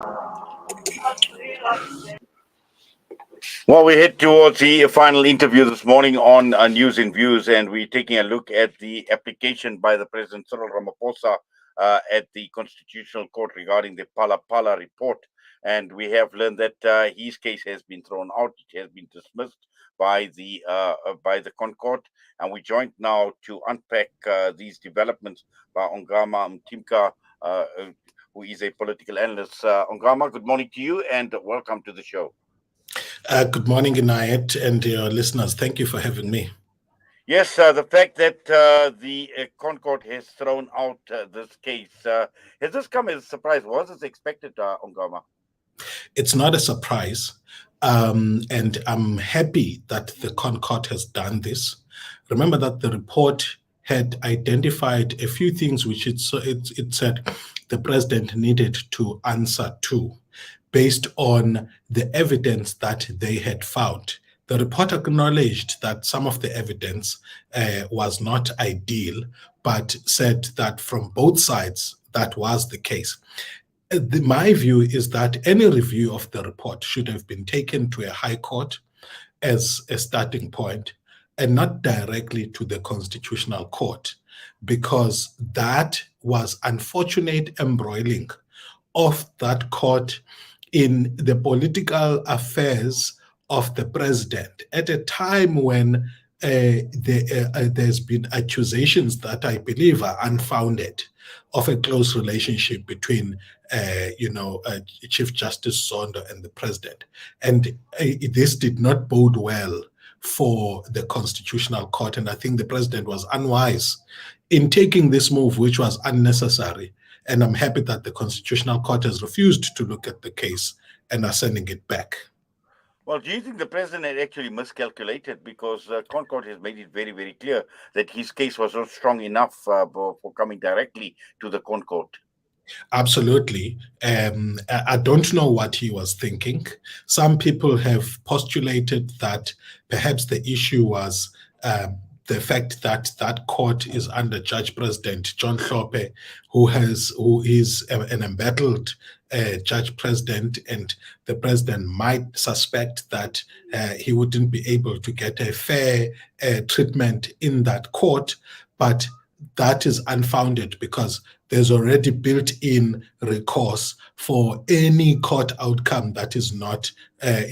Well, we head towards the final interview this morning on News and Views, and we're taking a look at the application by the President Cyril Ramaphosa at the Constitutional Court regarding the Phala Phala report. And we have learned that his case has been thrown out; it has been dismissed by the Concourt. And we're joined now to unpack these developments by Ongama Mtimka, who is a political analyst. Ongama, good morning to you, and welcome to the show. Good morning, Inayet, and your listeners. Thank you for having me. Yes, the fact that the Concourt has thrown out this case, has this come as a surprise? Was this expected, Ongama? It's not a surprise, and I'm happy that the Concourt has done this. Remember that the report had identified a few things which it said the president needed to answer to, based on the evidence that they had found. The report acknowledged that some of the evidence was not ideal, but said that from both sides, that was the case. My view is that any review of the report should have been taken to a high court as a starting point and not directly to the Constitutional Court, because that was unfortunate embroiling of that court in the political affairs of the president at a time when there's been accusations that I believe are unfounded of a close relationship between, Chief Justice Zondo and the president. And this did not bode well for the Constitutional Court. And I think the president was unwise in taking this move, which was unnecessary. And I'm happy that the Constitutional Court has refused to look at the case and are sending it back. Well, do you think the president had actually miscalculated? Because Concourt has made it very, very clear that his case was not strong enough for coming directly to the Concourt. Absolutely. I don't know what he was thinking. Some people have postulated that perhaps the issue was the fact that that court is under Judge President John Hlophe, who is an embattled Judge President, and the president might suspect that he wouldn't be able to get a fair treatment in that court, but that is unfounded because there's already built-in recourse for any court outcome that is not, where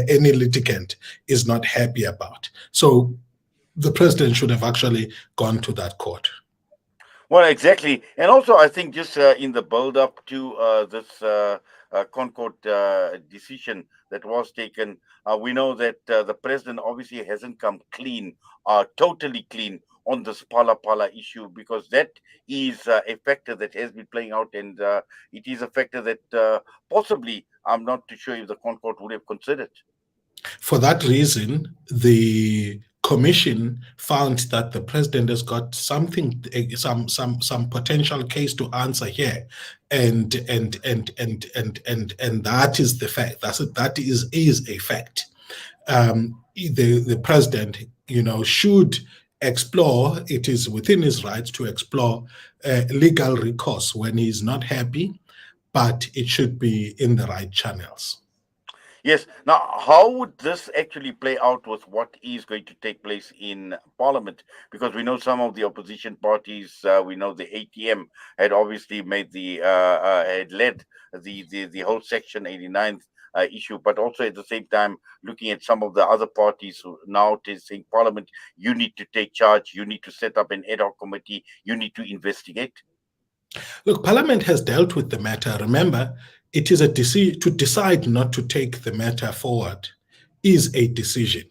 any litigant is not happy about. So the president should have actually gone to that court. Well, exactly. And also, I think just in the build-up to this Concourt decision that was taken, we know that the president obviously hasn't come clean, totally clean on this Phala Phala issue, because that is a factor that has been playing out, and it is a factor that possibly I'm not too sure if the Concourt would have considered. For that reason, the commission found that the president has got something, some potential case to answer here, and that is the fact. That is a fact. The president, should explore. It is within his rights to explore legal recourse when he's not happy, but it should be in the right channels. Yes. Now, how would this actually play out with what is going to take place in Parliament? Because we know some of the opposition parties, we know the ATM had obviously made had led the whole Section 89 issue, but also at the same time looking at some of the other parties who now saying, Parliament, you need to take charge, you need to set up an ad hoc committee, you need to investigate. Look, Parliament has dealt with the matter. Remember, it is a decision. To decide not to take the matter forward is a decision.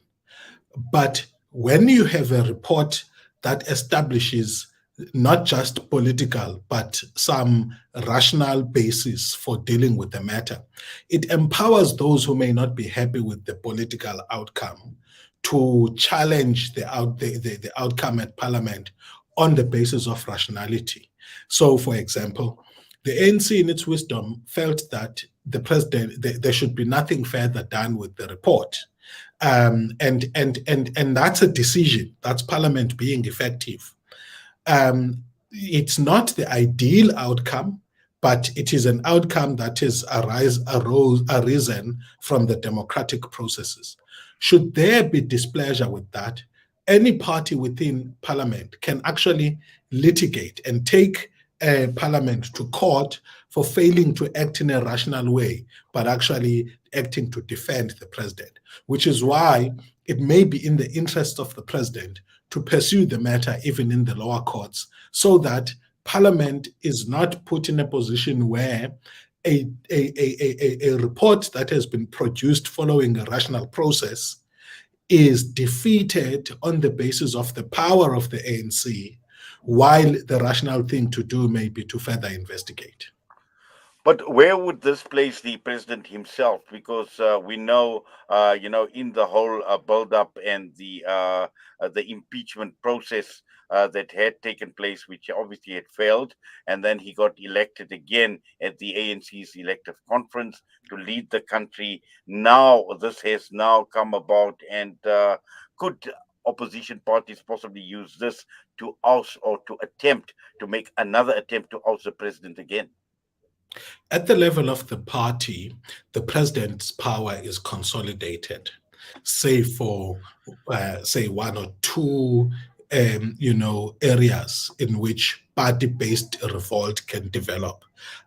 But when you have a report that establishes not just political, but some rational basis for dealing with the matter, it empowers those who may not be happy with the political outcome to challenge the outcome at Parliament on the basis of rationality. So, for example, the ANC in its wisdom felt that the president, there should be nothing further done with the report. And that's a decision. That's Parliament being effective. It's not the ideal outcome, but it is an outcome that is arisen from the democratic processes. Should there be displeasure with that, any party within parliament can actually litigate and take parliament to court for failing to act in a rational way, but actually acting to defend the president, which is why it may be in the interest of the president to pursue the matter even in the lower courts so that Parliament is not put in a position where a report that has been produced following a rational process is defeated on the basis of the power of the ANC, while the rational thing to do may be to further investigate. But where would this place the president himself? Because we know, in the whole build-up and the impeachment process that had taken place, which obviously had failed, and then he got elected again at the ANC's elective conference to lead the country. Now this has now come about, and could opposition parties possibly use this to oust or to attempt to make another attempt to oust the president again? At the level of the party, the president's power is consolidated, say for say one or two areas in which party-based revolt can develop.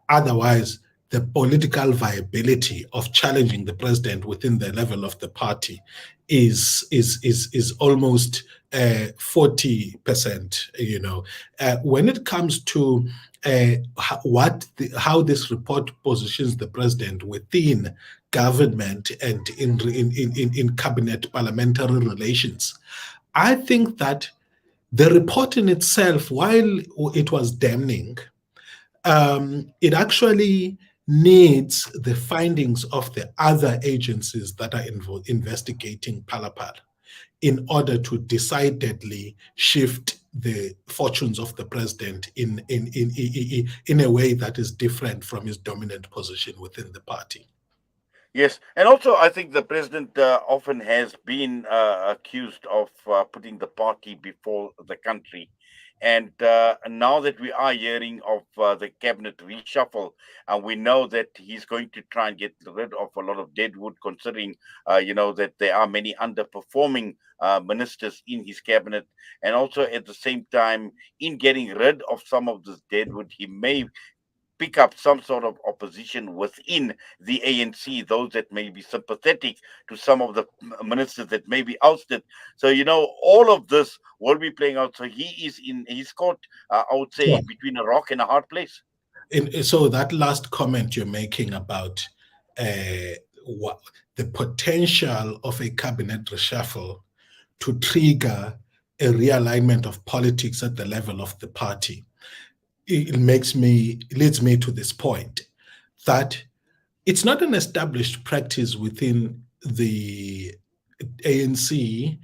Otherwise, the political viability of challenging the president within the level of the party is almost 40%. When it comes to how this report positions the president within government and in cabinet parliamentary relations, I think that the report in itself, while it was damning, it actually needs the findings of the other agencies that are investigating Phala Phala in order to decidedly shift the fortunes of the president in a way that is different from his dominant position within the party. Yes, and also I think the president often has been accused of putting the party before the country. And now that we are hearing of the cabinet reshuffle, and we know that he's going to try and get rid of a lot of deadwood, considering that there are many underperforming ministers in his cabinet, and also at the same time, in getting rid of some of this deadwood, he may pick up some sort of opposition within the ANC, those that may be sympathetic to some of the ministers that may be ousted. So, all of this will be playing out. So he's caught, I would say, Sure. between a rock and a hard place. So that last comment you're making about uh, what, the potential of a cabinet reshuffle to trigger a realignment of politics at the level of the party, leads me to this point that it's not an established practice within the ANC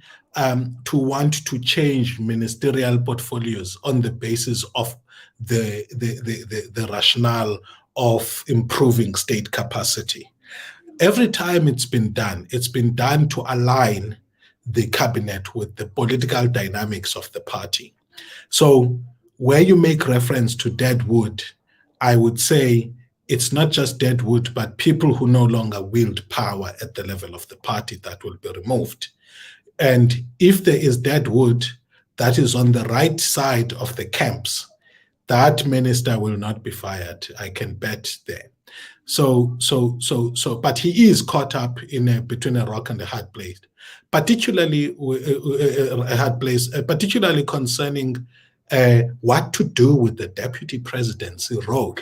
to want to change ministerial portfolios on the basis of the rationale of improving state capacity. Every time it's been done to align the cabinet with the political dynamics of the party. So, where you make reference to dead wood, I would say it's not just dead wood, but people who no longer wield power at the level of the party that will be removed. And if there is dead wood that is on the right side of the camps, that minister will not be fired. I can bet there. But he is caught up in between a rock and a hard place, particularly a hard place, particularly concerning what to do with the deputy presidency role.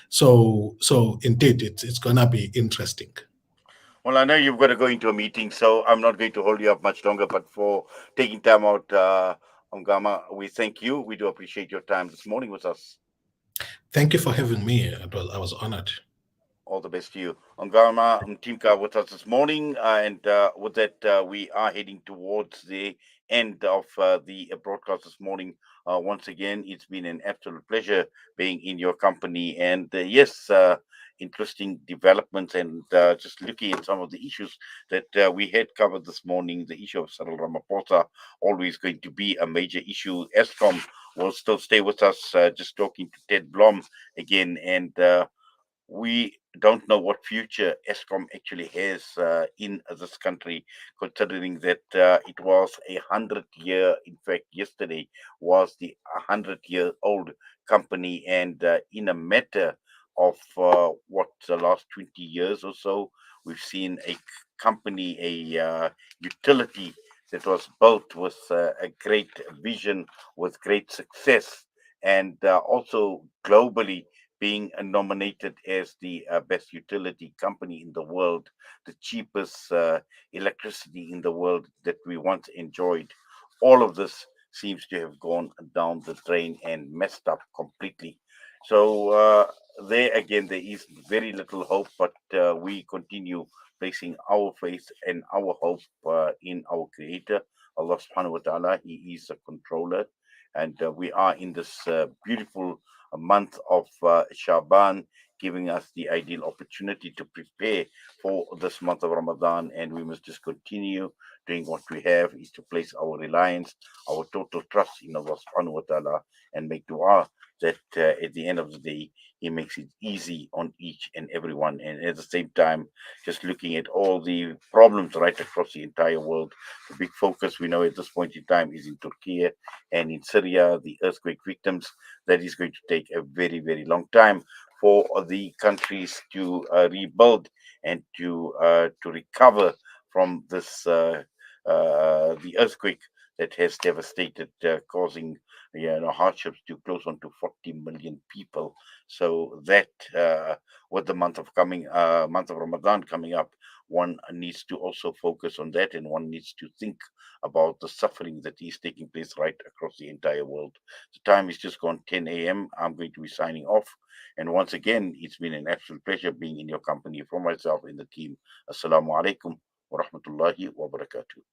So indeed, it's gonna be interesting. Well, I know you've got to go into a meeting, so I'm not going to hold you up much longer. But for taking time out, Ongama, we thank you. We do appreciate your time this morning with us. Thank you for having me. I was honored. All the best to you. Ongama Mtimka with us this morning. And with that, we are heading towards the end of the broadcast this morning. Once again, it's been an absolute pleasure being in your company. And yes, interesting developments, and just looking at some of the issues that we had covered this morning. The issue of Cyril Ramaphosa always going to be a major issue. ESCOM will still stay with us. Just talking to Ted Blom again, and we don't know what future ESCOM actually has in this country, considering that it was 100 year. In fact, yesterday was the 100-year-old company, and in a matter of what the last 20 years or so, we've seen a company, a utility that was built with a great vision, with great success, and also globally being nominated as the best utility company in the world, the cheapest electricity in the world that we once enjoyed. All of this seems to have gone down the drain and messed up completely. So there again, there is very little hope, but we continue placing our faith and our hope in our Creator, Allah Subhanahu wa Taala. He is a controller, and we are in this beautiful month of Shaban, giving us the ideal opportunity to prepare for this month of Ramadan. And we must just continue doing what we have, is to place our reliance, our total trust in Allah subhanahu wa ta'ala, and make dua that at the end of the day, He makes it easy on each and every one. And at the same time, just looking at all the problems right across the entire world, the big focus we know at this point in time is in Turkey and in Syria, the earthquake victims. That is going to take a very, very long time for the countries to rebuild and to recover from this the earthquake that has devastated, causing hardships to close on to 40 million people. So that with the month of Ramadan coming up, one needs to also focus on that, and one needs to think about the suffering that is taking place right across the entire world. The time is just gone 10 a.m. I'm going to be signing off. And once again, it's been an absolute pleasure being in your company from myself and the team. Assalamu alaikum wa rahmatullahi wa barakatuh.